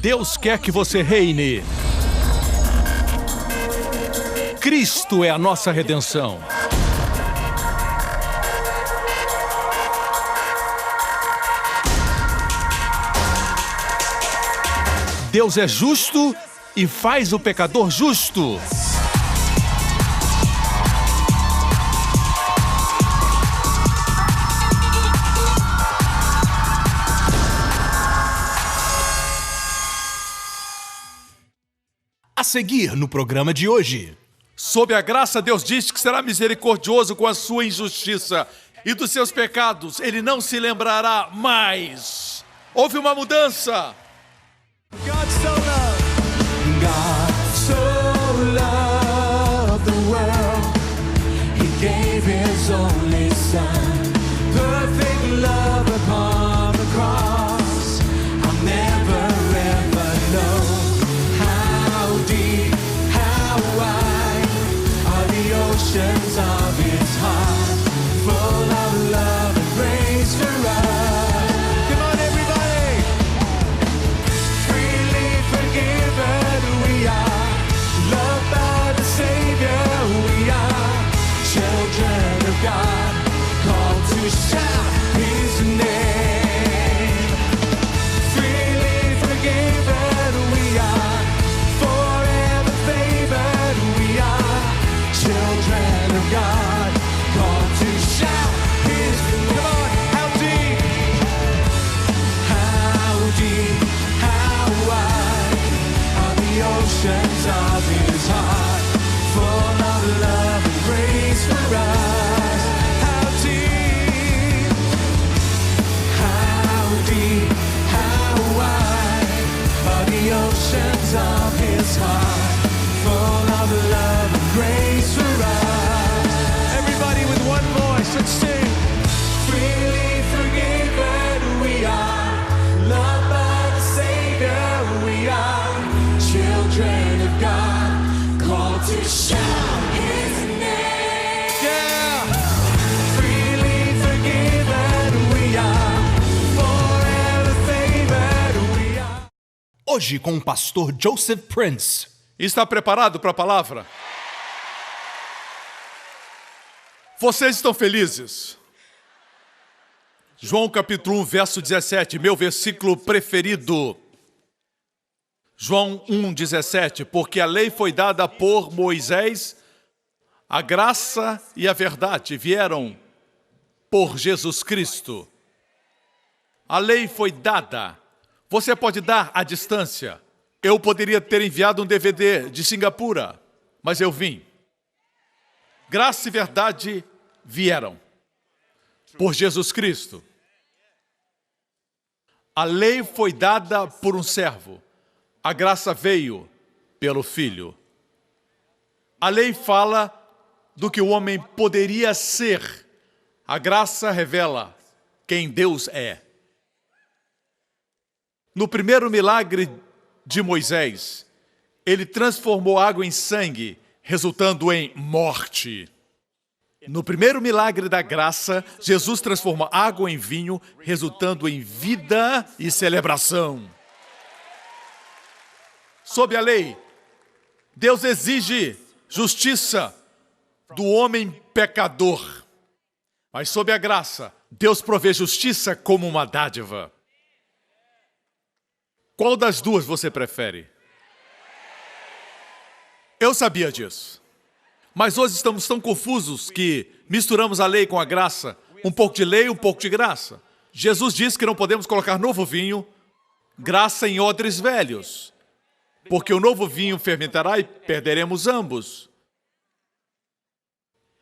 Deus quer que você reine. Cristo é a nossa redenção. Deus é justo e faz o pecador justo. A seguir no programa de hoje. Sob a graça, Deus diz que será misericordioso com a sua injustiça e dos seus pecados ele não se lembrará mais. Houve uma mudança. God so loved the world, He gave His only Son, perfect love upon the cross. I'll never ever know how deep, how wide are the oceans of His heart, full of love and grace for us. Come on, everybody! Freely forgiven we are, loved by the Savior we are, children of God, called to shout His name. Freely forgiven we are, forever favored we are, children of God, called to shout His name. Come on, how deep, how wide are the oceans of His heart, full of love and grace for us. How deep, how wide are the oceans of His heart, full of love and grace for us. Everybody with one voice, let's sing. Freely forgiven we are, loved by the Savior we are, children of God, called to shout His name. Yeah! Freely forgiven we are, forever favored we are. Hoje com o pastor Joseph Prince. Está preparado para a palavra? Vocês estão felizes? João capítulo 1, verso 17, meu versículo preferido. João 1, 17, porque a lei foi dada por Moisés, a graça e a verdade vieram por Jesus Cristo. A lei foi dada. Você pode dar à distância. Eu poderia ter enviado um DVD de Singapura, mas eu vim. Graça e verdade vieram por Jesus Cristo. A lei foi dada por um servo. A graça veio pelo Filho. A lei fala do que o homem poderia ser. A graça revela quem Deus é. No primeiro milagre de Moisés, ele transformou água em sangue, resultando em morte. No primeiro milagre da graça, Jesus transforma água em vinho, resultando em vida e celebração. Sob a lei, Deus exige justiça do homem pecador. Mas sob a graça, Deus provê justiça como uma dádiva. Qual das duas você prefere? Eu sabia disso. Mas hoje estamos tão confusos que misturamos a lei com a graça. Um pouco de lei, um pouco de graça. Jesus disse que não podemos colocar novo vinho, graça em odres velhos. Porque o novo vinho fermentará e perderemos ambos.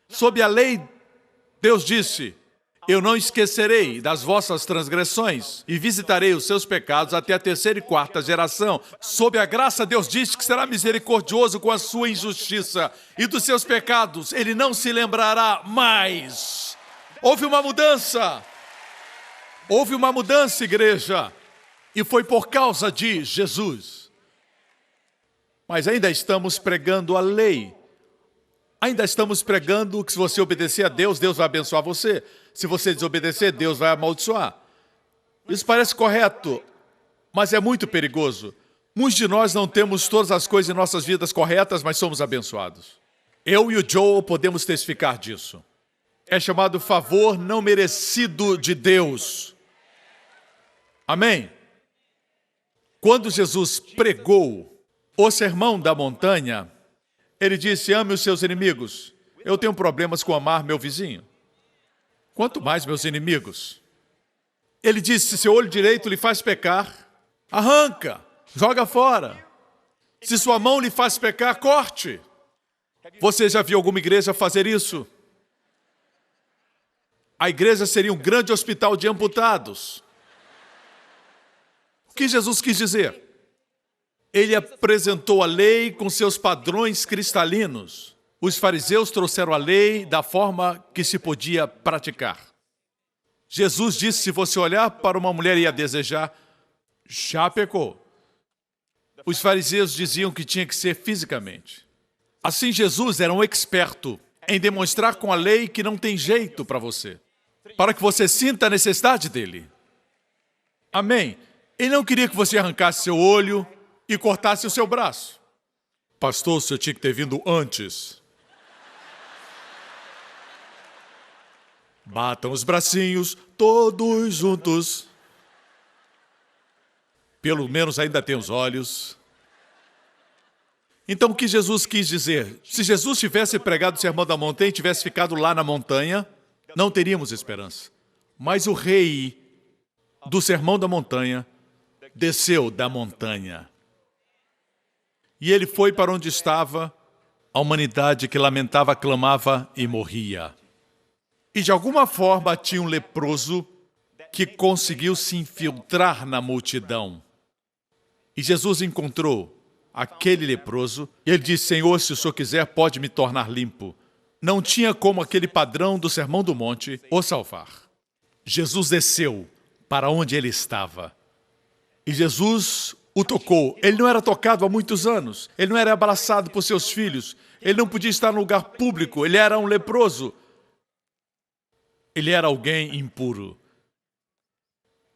Sob a lei, Deus disse, eu não esquecerei das vossas transgressões e visitarei os seus pecados até a terceira e quarta geração. Sob a graça, Deus disse que será misericordioso com a sua injustiça e dos seus pecados ele não se lembrará mais. Houve uma mudança. Houve uma mudança, igreja. E foi por causa de Jesus. Mas ainda estamos pregando a lei. Ainda estamos pregando que se você obedecer a Deus, Deus vai abençoar você. Se você desobedecer, Deus vai amaldiçoar. Isso parece correto, mas é muito perigoso. Muitos de nós não temos todas as coisas em nossas vidas corretas, mas somos abençoados. Eu e o Joel podemos testificar disso. É chamado favor não merecido de Deus. Amém? Quando Jesus pregou o Sermão da Montanha, ele disse: ame os seus inimigos. Eu tenho problemas com amar meu vizinho. Quanto mais meus inimigos. Ele disse: se seu olho direito lhe faz pecar, arranca, joga fora. Se sua mão lhe faz pecar, corte. Você já viu alguma igreja fazer isso? A igreja seria um grande hospital de amputados. O que Jesus quis dizer? Ele apresentou a lei com seus padrões cristalinos. Os fariseus trouxeram a lei da forma que se podia praticar. Jesus disse: se você olhar para uma mulher e a desejar, já pecou. Os fariseus diziam que tinha que ser fisicamente. Assim, Jesus era um experto em demonstrar com a lei que não tem jeito para você, para que você sinta a necessidade dele. Amém? Ele não queria que você arrancasse seu olho e cortasse o seu braço. Pastor, o senhor tinha que ter vindo antes. Batam os bracinhos, todos juntos. Pelo menos ainda tem os olhos. Então, o que Jesus quis dizer? Se Jesus tivesse pregado o Sermão da Montanha e tivesse ficado lá na montanha, não teríamos esperança. Mas o rei do Sermão da Montanha desceu da montanha. E ele foi para onde estava a humanidade que lamentava, clamava e morria. E de alguma forma tinha um leproso que conseguiu se infiltrar na multidão. E Jesus encontrou aquele leproso e ele disse: Senhor, se o Senhor quiser, pode me tornar limpo. Não tinha como aquele padrão do Sermão do Monte o salvar. Jesus desceu para onde ele estava. E Jesus o tocou. Ele não era tocado há muitos anos. Ele não era abraçado por seus filhos. Ele não podia estar no lugar público. Ele era um leproso. Ele era alguém impuro.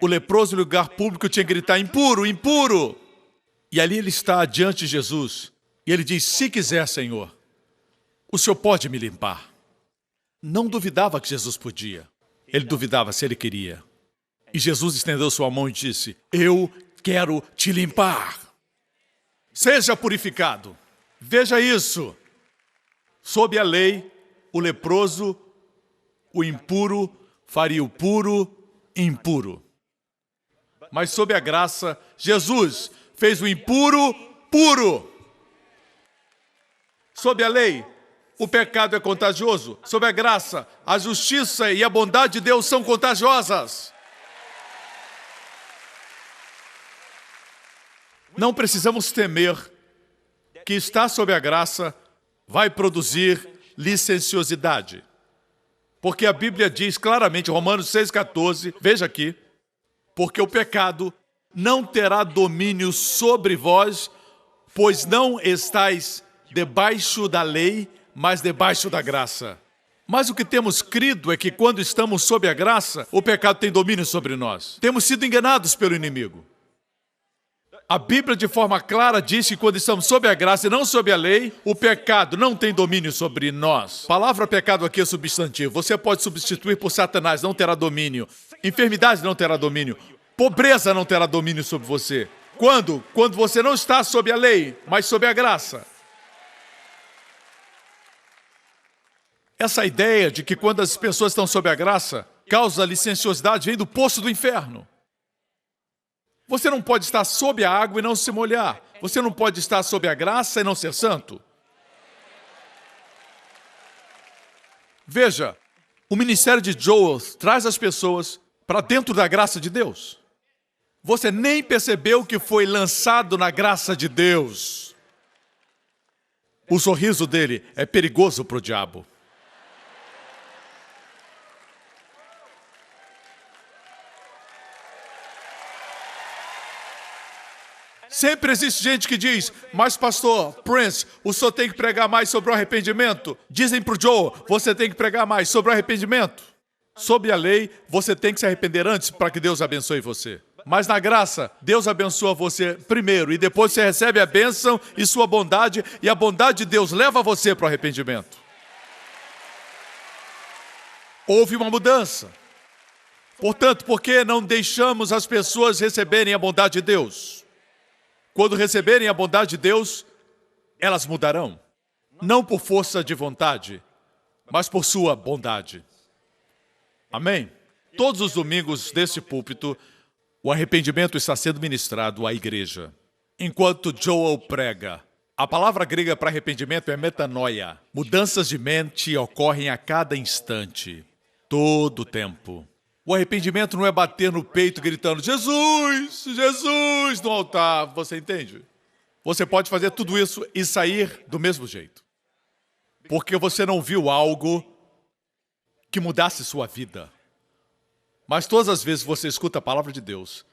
O leproso no lugar público tinha que gritar: impuro, impuro! E ali ele está diante de Jesus. E ele diz: se quiser, Senhor, o Senhor pode me limpar. Não duvidava que Jesus podia. Ele duvidava se ele queria. E Jesus estendeu sua mão e disse: eu quero te limpar. Seja purificado. Veja isso. Sob a lei, o leproso, o impuro, faria o puro impuro. Mas sob a graça, Jesus fez o impuro puro. Sob a lei, o pecado é contagioso. Sob a graça, a justiça e a bondade de Deus são contagiosas. Não precisamos temer que estar sob a graça vai produzir licenciosidade. Porque a Bíblia diz claramente, Romanos 6,14, veja aqui, porque o pecado não terá domínio sobre vós, pois não estáis debaixo da lei, mas debaixo da graça. Mas o que temos crido é que quando estamos sob a graça, o pecado tem domínio sobre nós. Temos sido enganados pelo inimigo. A Bíblia, de forma clara, diz que quando estamos sob a graça e não sob a lei, o pecado não tem domínio sobre nós. A palavra pecado aqui é substantivo. Você pode substituir por Satanás, não terá domínio. Enfermidade não terá domínio. Pobreza não terá domínio sobre você. Quando? Quando você não está sob a lei, mas sob a graça. Essa ideia de que quando as pessoas estão sob a graça, causa licenciosidade, vem do poço do inferno. Você não pode estar sob a água e não se molhar. Você não pode estar sob a graça e não ser santo. Veja, o ministério de Joel traz as pessoas para dentro da graça de Deus. Você nem percebeu que foi lançado na graça de Deus. O sorriso dele é perigoso para o diabo. Sempre existe gente que diz: mas pastor, Prince, o senhor tem que pregar mais sobre o arrependimento. Dizem para o Joe: você tem que pregar mais sobre o arrependimento. Sob a lei, você tem que se arrepender antes para que Deus abençoe você. Mas na graça, Deus abençoa você primeiro e depois você recebe a bênção e sua bondade, e a bondade de Deus leva você para o arrependimento. Houve uma mudança. Portanto, por que não deixamos as pessoas receberem a bondade de Deus? Quando receberem a bondade de Deus, elas mudarão. Não por força de vontade, mas por sua bondade. Amém? Todos os domingos deste púlpito, o arrependimento está sendo ministrado à igreja. Enquanto Joel prega, a palavra grega para arrependimento é metanoia. Mudanças de mente ocorrem a cada instante, todo o tempo. O arrependimento não é bater no peito gritando, Jesus, Jesus, no altar. Você entende? Você pode fazer tudo isso e sair do mesmo jeito. Porque você não viu algo que mudasse sua vida. Mas todas as vezes você escuta a palavra de Deus,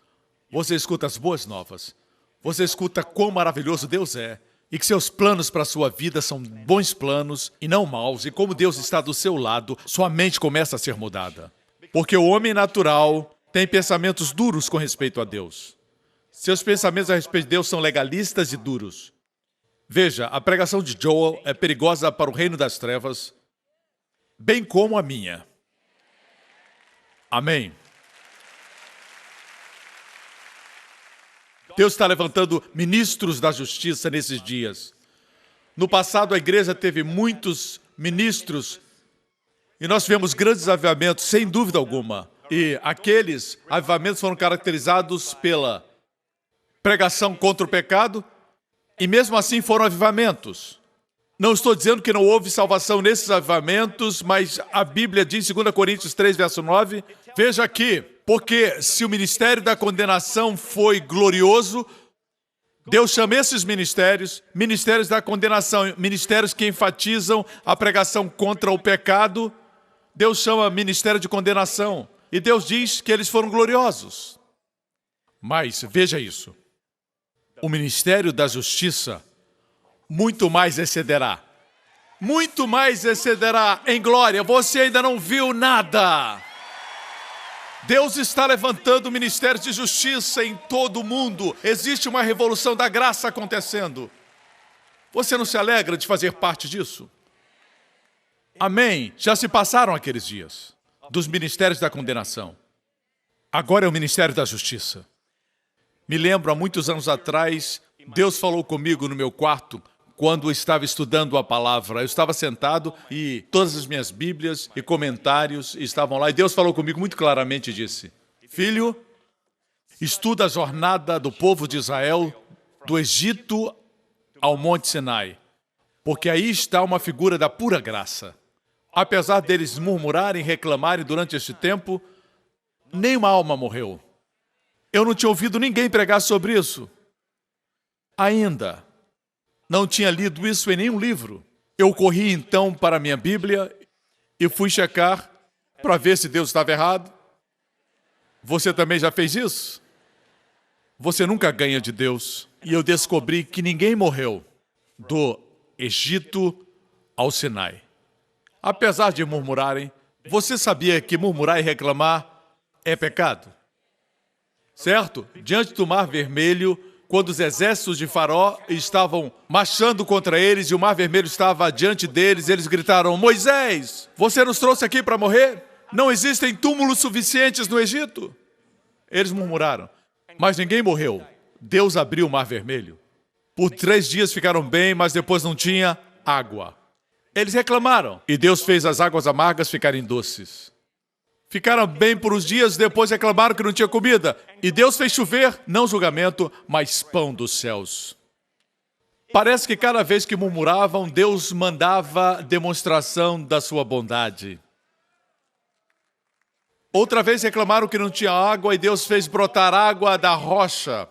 você escuta as boas novas, você escuta quão maravilhoso Deus é, e que seus planos para a sua vida são bons planos e não maus, e como Deus está do seu lado, sua mente começa a ser mudada. Porque o homem natural tem pensamentos duros com respeito a Deus. Seus pensamentos a respeito de Deus são legalistas e duros. Veja, a pregação de Joel é perigosa para o reino das trevas, bem como a minha. Amém. Deus está levantando ministros da justiça nesses dias. No passado, a igreja teve muitos ministros e nós tivemos grandes avivamentos, sem dúvida alguma. E aqueles avivamentos foram caracterizados pela pregação contra o pecado, e mesmo assim foram avivamentos. Não estou dizendo que não houve salvação nesses avivamentos, mas a Bíblia diz, 2 Coríntios 3, verso 9, veja aqui, porque se o ministério da condenação foi glorioso, Deus chama esses ministérios, ministérios da condenação, ministérios que enfatizam a pregação contra o pecado, Deus chama ministério de condenação. E Deus diz que eles foram gloriosos. Mas, veja isso, o ministério da justiça muito mais excederá em glória. Você ainda não viu nada. Deus está levantando ministérios de justiça em todo o mundo. Existe uma revolução da graça acontecendo. Você não se alegra de fazer parte disso? Amém. Já se passaram aqueles dias dos ministérios da condenação. Agora é o ministério da justiça. Me lembro, há muitos anos atrás, Deus falou comigo no meu quarto, quando eu estava estudando a palavra. Eu estava sentado e todas as minhas Bíblias e comentários estavam lá. E Deus falou comigo muito claramente e disse, filho, estuda a jornada do povo de Israel do Egito ao Monte Sinai, porque aí está uma figura da pura graça. Apesar deles murmurarem e reclamarem durante este tempo, nenhuma alma morreu. Eu não tinha ouvido ninguém pregar sobre isso. Ainda. Não tinha lido isso em nenhum livro. Eu corri então para a minha Bíblia e fui checar para ver se Deus estava errado. Você também já fez isso? Você nunca ganha de Deus. E eu descobri que ninguém morreu do Egito ao Sinai. Apesar de murmurarem, você sabia que murmurar e reclamar é pecado? Certo? Diante do Mar Vermelho, quando os exércitos de Faraó estavam marchando contra eles e o Mar Vermelho estava diante deles, eles gritaram, Moisés, você nos trouxe aqui para morrer? Não existem túmulos suficientes no Egito? Eles murmuraram, mas ninguém morreu. Deus abriu o Mar Vermelho. Por 3 dias ficaram bem, mas depois não tinha água. Eles reclamaram e Deus fez as águas amargas ficarem doces. Ficaram bem por uns dias, depois reclamaram que não tinha comida. E Deus fez chover, não julgamento, mas pão dos céus. Parece que cada vez que murmuravam, Deus mandava demonstração da sua bondade. Outra vez reclamaram que não tinha água e Deus fez brotar água da rocha.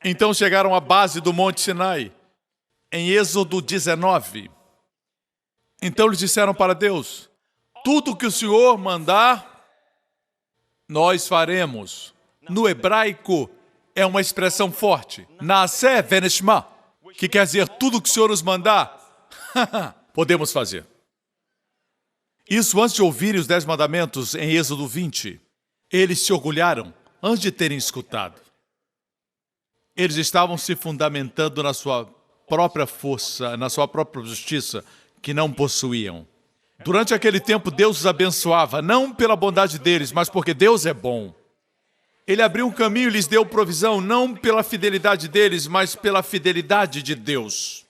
Então chegaram à base do Monte Sinai, em Êxodo 19. Então eles disseram para Deus, tudo que o Senhor mandar, nós faremos. No hebraico, é uma expressão forte. Naaseh venishma, que quer dizer tudo que o Senhor nos mandar, podemos fazer. Isso antes de ouvirem os 10 mandamentos em Êxodo 20. Eles se orgulharam antes de terem escutado. Eles estavam se fundamentando na sua própria força, na sua própria justiça, que não possuíam. Durante aquele tempo, Deus os abençoava, não pela bondade deles, mas porque Deus é bom. Ele abriu um caminho e lhes deu provisão, não pela fidelidade deles, mas pela fidelidade de Deus.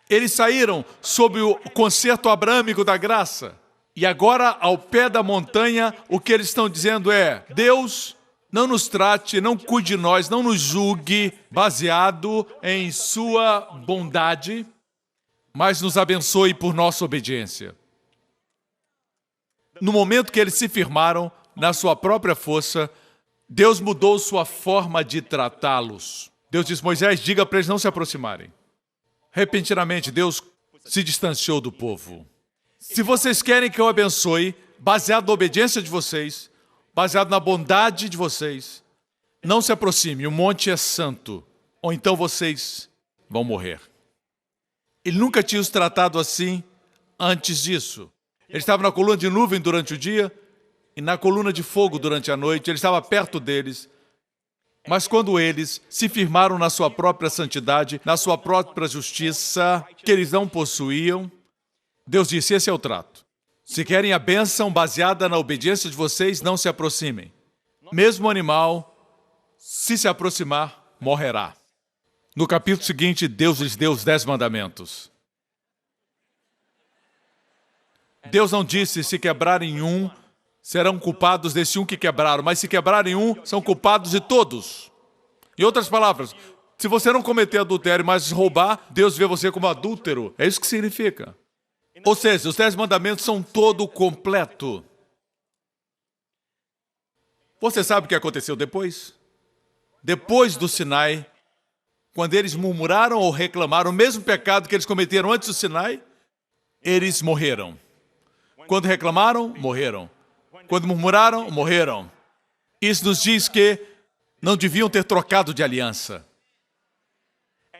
Eles saíram sob o concerto abrâmico da graça. E agora, ao pé da montanha, o que eles estão dizendo é: Deus, não nos trate, não cuide de nós, não nos julgue baseado em sua bondade, mas nos abençoe por nossa obediência. No momento que eles se firmaram na sua própria força, Deus mudou sua forma de tratá-los. Deus disse: Moisés, diga para eles não se aproximarem. Repentinamente, Deus se distanciou do povo. Se vocês querem que eu abençoe, baseado na obediência de vocês, baseado na bondade de vocês, não se aproxime, o monte é santo, ou então vocês vão morrer. Ele nunca tinha os tratado assim antes disso. Ele estava na coluna de nuvem durante o dia e na coluna de fogo durante a noite. Ele estava perto deles. Mas quando eles se firmaram na sua própria santidade, na sua própria justiça, que eles não possuíam, Deus disse: esse é o trato. Se querem a bênção baseada na obediência de vocês, não se aproximem. Mesmo o animal, se aproximar, morrerá. No capítulo seguinte, Deus lhes deu os 10 mandamentos. Deus não disse: se quebrarem um, serão culpados desse um que quebraram, mas se quebrarem um, são culpados de todos. Em outras palavras, se você não cometer adultério, mas roubar, Deus vê você como adúltero. É isso que significa. Ou seja, os 10 mandamentos são todo completo. Você sabe o que aconteceu depois? Depois do Sinai, quando eles murmuraram ou reclamaram o mesmo pecado que eles cometeram antes do Sinai, eles morreram. Quando reclamaram, morreram. Quando murmuraram, morreram. Isso nos diz que não deviam ter trocado de aliança.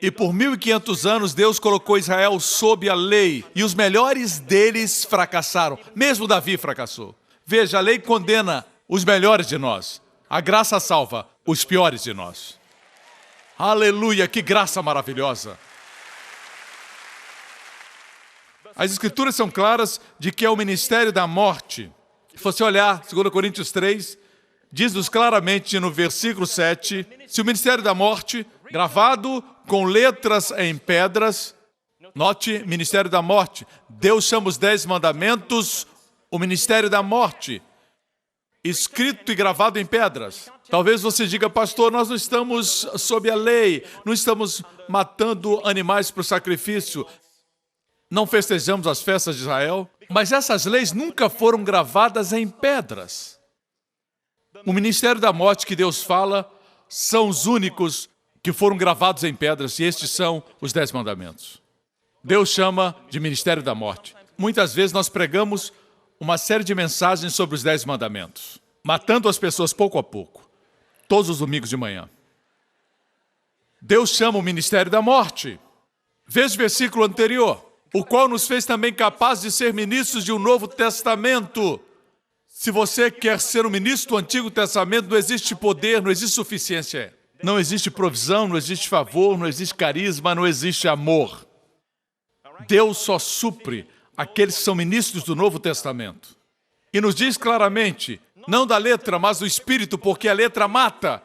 E por 1.500 anos, Deus colocou Israel sob a lei. E os melhores deles fracassaram. Mesmo Davi fracassou. Veja, a lei condena os melhores de nós. A graça salva os piores de nós. Aleluia, que graça maravilhosa. As Escrituras são claras de que é o ministério da morte. Se você olhar 2 Coríntios 3, diz-nos claramente no versículo 7, se o ministério da morte, gravado com letras em pedras, note, ministério da morte, Deus chama os 10 mandamentos o ministério da morte, escrito e gravado em pedras. Talvez você diga: pastor, nós não estamos sob a lei, não estamos matando animais para o sacrifício, não festejamos as festas de Israel, mas essas leis nunca foram gravadas em pedras. O ministério da morte que Deus fala são os únicos que foram gravados em pedras, e estes são os 10 mandamentos. Deus chama de ministério da morte. Muitas vezes nós pregamos uma série de mensagens sobre os 10 mandamentos, matando as pessoas pouco a pouco, todos os domingos de manhã. Deus chama o ministério da morte. Veja o versículo anterior: o qual nos fez também capazes de ser ministros de um novo testamento. Se você quer ser um ministro do Antigo Testamento, não existe poder, não existe suficiência. Não existe provisão, não existe favor, não existe carisma, não existe amor. Deus só supre aqueles que são ministros do Novo Testamento. E nos diz claramente, não da letra, mas do Espírito, porque a letra mata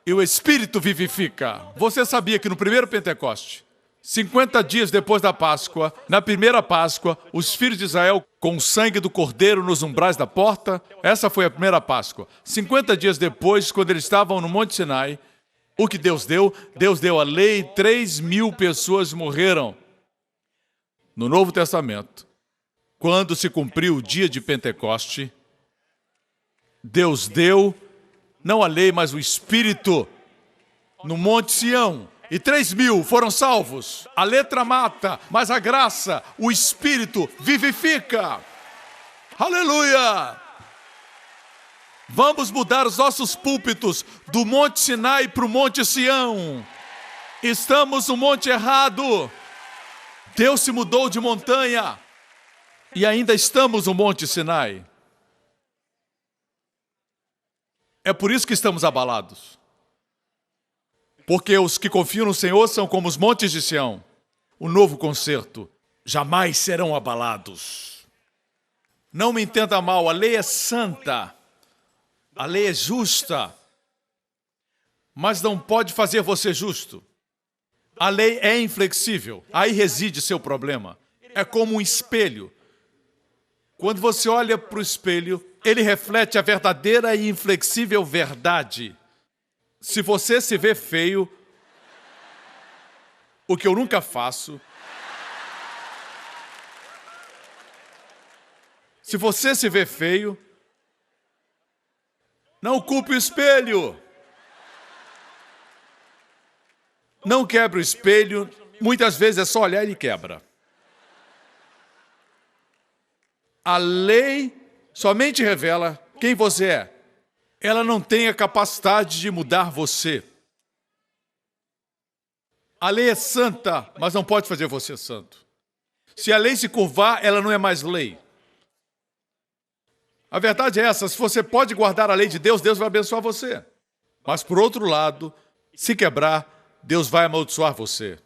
e o Espírito vivifica. Você sabia que no primeiro Pentecoste, 50 dias depois da Páscoa, na primeira Páscoa, os filhos de Israel, com o sangue do cordeiro nos umbrais da porta, essa foi a primeira Páscoa. 50 dias depois, quando eles estavam no Monte Sinai, o que Deus deu? Deus deu a lei, 3.000 pessoas morreram. No Novo Testamento, quando se cumpriu o dia de Pentecoste, Deus deu, não a lei, mas o Espírito, no Monte Sião. E 3.000 foram salvos. A letra mata, mas a graça, o Espírito vivifica. Aleluia! Vamos mudar os nossos púlpitos do Monte Sinai para o Monte Sião. Estamos no monte errado. Deus se mudou de montanha e ainda estamos no Monte Sinai. É por isso que estamos abalados. Porque os que confiam no Senhor são como os montes de Sião. O novo concerto. Jamais serão abalados. Não me entenda mal, a lei é santa. A lei é justa. Mas não pode fazer você justo. A lei é inflexível. Aí reside seu problema. É como um espelho. Quando você olha para o espelho, ele reflete a verdadeira e inflexível verdade. Se você se vê feio, o que eu nunca faço, se você se vê feio, não culpe o espelho. Não quebre o espelho. Muitas vezes é só olhar e ele quebra. A lei somente revela quem você é. Ela não tem a capacidade de mudar você. A lei é santa, mas não pode fazer você santo. Se a lei se curvar, ela não é mais lei. A verdade é essa, se você pode guardar a lei de Deus, Deus vai abençoar você. Mas, por outro lado, se quebrar, Deus vai amaldiçoar você.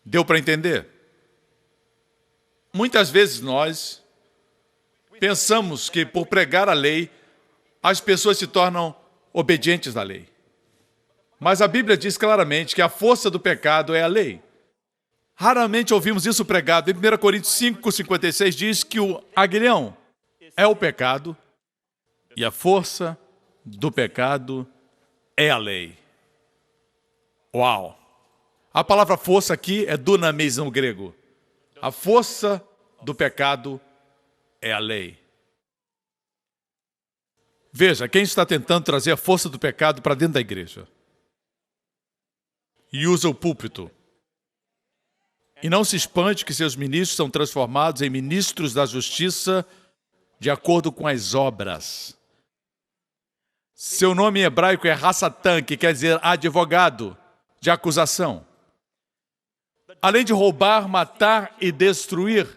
Deu para entender? Muitas vezes nós pensamos que por pregar a lei, as pessoas se tornam obedientes à lei. Mas a Bíblia diz claramente que a força do pecado é a lei. Raramente ouvimos isso pregado. Em 1 Coríntios 5:56 diz que o aguilhão é o pecado e a força do pecado é a lei. Uau! A palavra força aqui é dunamis no grego. A força do pecado é a lei. Veja, quem está tentando trazer a força do pecado para dentro da igreja e usa o púlpito. E não se espante que seus ministros são transformados em ministros da justiça de acordo com as obras. Seu nome em hebraico é Hassatan, que quer dizer advogado de acusação. Além de roubar, matar e destruir,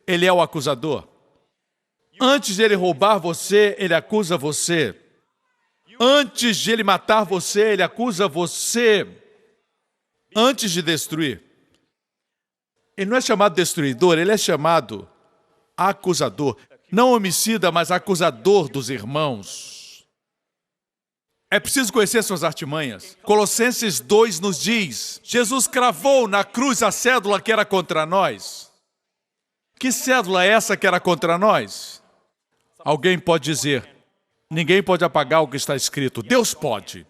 ele é o acusador. Antes de ele roubar você, ele acusa você. Antes de ele matar você, ele acusa você. Antes de destruir. Ele não é chamado destruidor, ele é chamado acusador. Não homicida, mas acusador dos irmãos. É preciso conhecer suas artimanhas. Colossenses 2 nos diz, Jesus cravou na cruz a cédula que era contra nós. Que cédula é essa que era contra nós? Alguém pode dizer, ninguém pode apagar o que está escrito. Deus pode.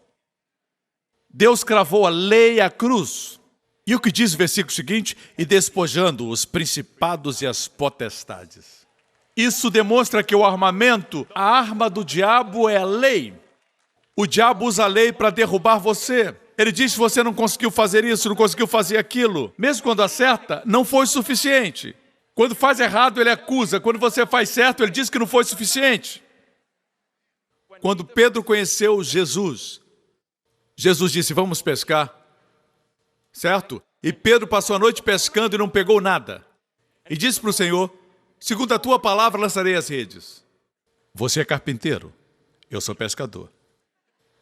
Deus cravou a lei à cruz. E o que diz o versículo seguinte? E despojando os principados e as potestades. Isso demonstra que o armamento, a arma do diabo é a lei. O diabo usa a lei para derrubar você. Ele diz que você não conseguiu fazer isso, não conseguiu fazer aquilo. Mesmo quando acerta, não foi suficiente. Quando faz errado, ele acusa. Quando você faz certo, ele diz que não foi suficiente. Quando Pedro conheceu Jesus, Jesus disse, vamos pescar. Certo? E Pedro passou a noite pescando e não pegou nada. E disse para o Senhor, segundo a tua palavra, lançarei as redes. Você é carpinteiro, eu sou pescador.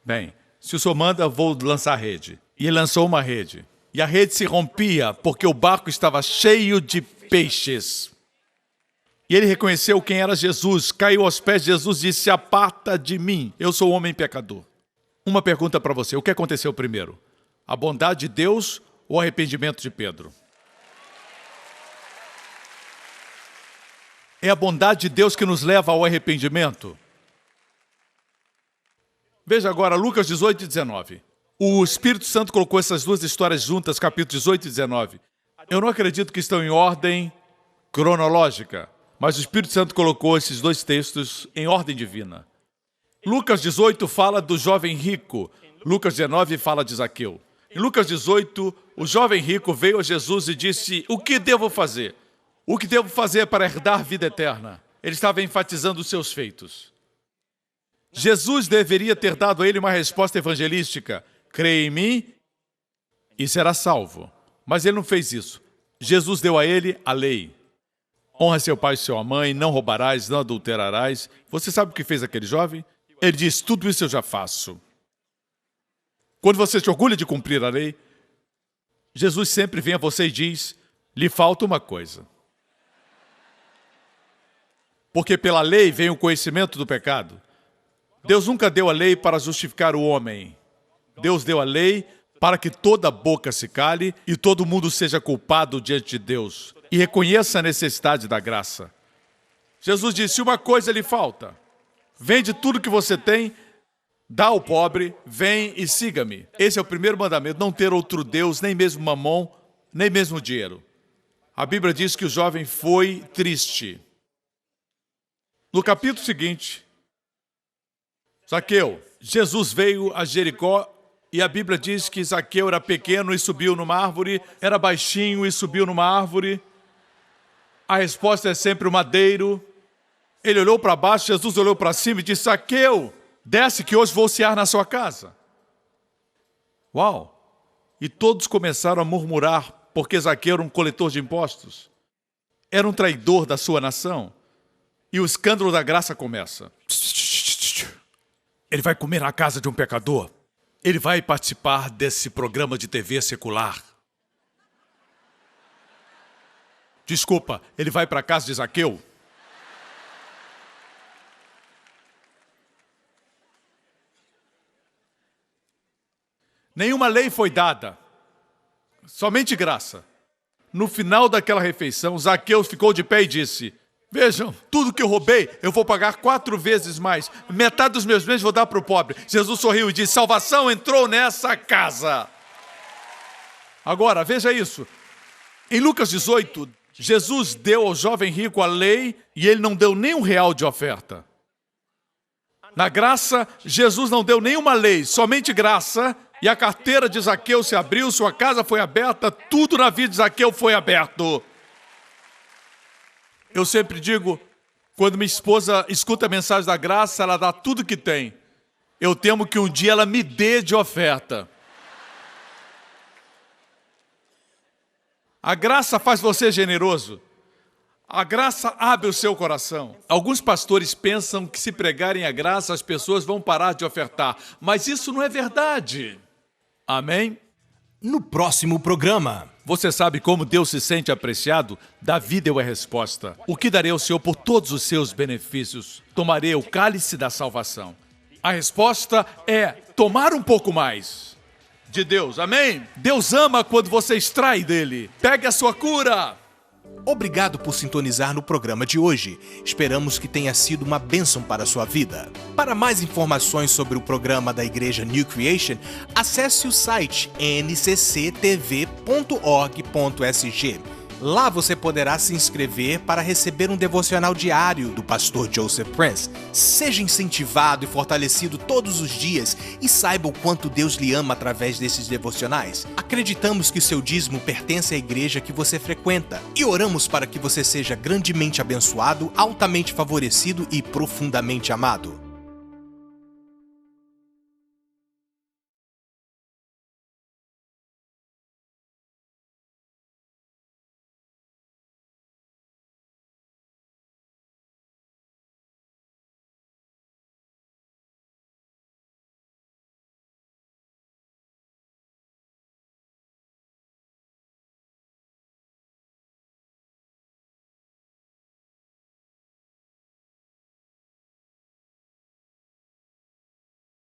Bem, se o senhor manda, vou lançar a rede. E ele lançou uma rede. E a rede se rompia porque o barco estava cheio de peixes. E ele reconheceu quem era Jesus, caiu aos pés de Jesus e disse, aparta de mim, eu sou homem pecador. Uma pergunta para você, o que aconteceu primeiro? A bondade de Deus ou o arrependimento de Pedro? É a bondade de Deus que nos leva ao arrependimento. Veja agora, Lucas 18 e 19. O Espírito Santo colocou essas duas histórias juntas, capítulos 18 e 19. Eu não acredito que estão em ordem cronológica, mas o Espírito Santo colocou esses dois textos em ordem divina. Lucas 18 fala do jovem rico, Lucas 19 fala de Zaqueu. Em Lucas 18, o jovem rico veio a Jesus e disse, o que devo fazer? O que devo fazer para herdar vida eterna? Ele estava enfatizando os seus feitos. Jesus deveria ter dado a ele uma resposta evangelística. Creia em mim e será salvo. Mas ele não fez isso. Jesus deu a ele a lei. Honra seu pai e sua mãe, não roubarás, não adulterarás. Você sabe o que fez aquele jovem? Ele diz, tudo isso eu já faço. Quando você se orgulha de cumprir a lei, Jesus sempre vem a você e diz, lhe falta uma coisa. Porque pela lei vem o conhecimento do pecado. Deus nunca deu a lei para justificar o homem. Deus deu a lei para que toda boca se cale e todo mundo seja culpado diante de Deus e reconheça a necessidade da graça. Jesus disse, uma coisa lhe falta. Vende tudo que você tem, dá ao pobre, vem e siga-me. Esse é o primeiro mandamento, não ter outro Deus, nem mesmo mamon, nem mesmo dinheiro. A Bíblia diz que o jovem foi triste. No capítulo seguinte, Zaqueu, Jesus veio a Jericó e a Bíblia diz que Zaqueu era pequeno e subiu numa árvore, era baixinho e subiu numa árvore. A resposta é sempre o madeiro. Ele olhou para baixo, Jesus olhou para cima e disse, Zaqueu, desce que hoje vou cear na sua casa. Uau! E todos começaram a murmurar porque Zaqueu era um coletor de impostos. Era um traidor da sua nação. E o escândalo da graça começa. Ele vai comer na casa de um pecador. Ele vai participar desse programa de TV secular. Desculpa, ele vai para a casa de Zaqueu. Nenhuma lei foi dada, somente graça. No final daquela refeição, Zaqueu ficou de pé e disse, vejam, tudo que eu roubei, eu vou pagar 4 vezes mais. Metade dos meus bens vou dar para o pobre. Jesus sorriu e disse, salvação entrou nessa casa. Agora, veja isso. Em Lucas 18, Jesus deu ao jovem rico a lei e ele não deu nem R$1 de oferta. Na graça, Jesus não deu nenhuma lei, somente graça. E a carteira de Zaqueu se abriu, sua casa foi aberta, tudo na vida de Zaqueu foi aberto. Eu sempre digo, quando minha esposa escuta a mensagem da graça, ela dá tudo que tem. Eu temo que um dia ela me dê de oferta. A graça faz você generoso. A graça abre o seu coração. Alguns pastores pensam que se pregarem a graça, as pessoas vão parar de ofertar. Mas isso não é verdade. Amém? No próximo programa. Você sabe como Deus se sente apreciado? Davi deu a resposta. O que darei ao Senhor por todos os seus benefícios? Tomarei o cálice da salvação. A resposta é tomar um pouco mais de Deus. Amém? Deus ama quando você extrai dele. Pegue a sua cura. Obrigado por sintonizar no programa de hoje. Esperamos que tenha sido uma bênção para a sua vida. Para mais informações sobre o programa da Igreja New Creation, acesse o site ncctv.org.sg. Lá você poderá se inscrever para receber um devocional diário do pastor Joseph Prince. Seja incentivado e fortalecido todos os dias e saiba o quanto Deus lhe ama através desses devocionais. Acreditamos que seu dízimo pertence à igreja que você frequenta e oramos para que você seja grandemente abençoado, altamente favorecido e profundamente amado.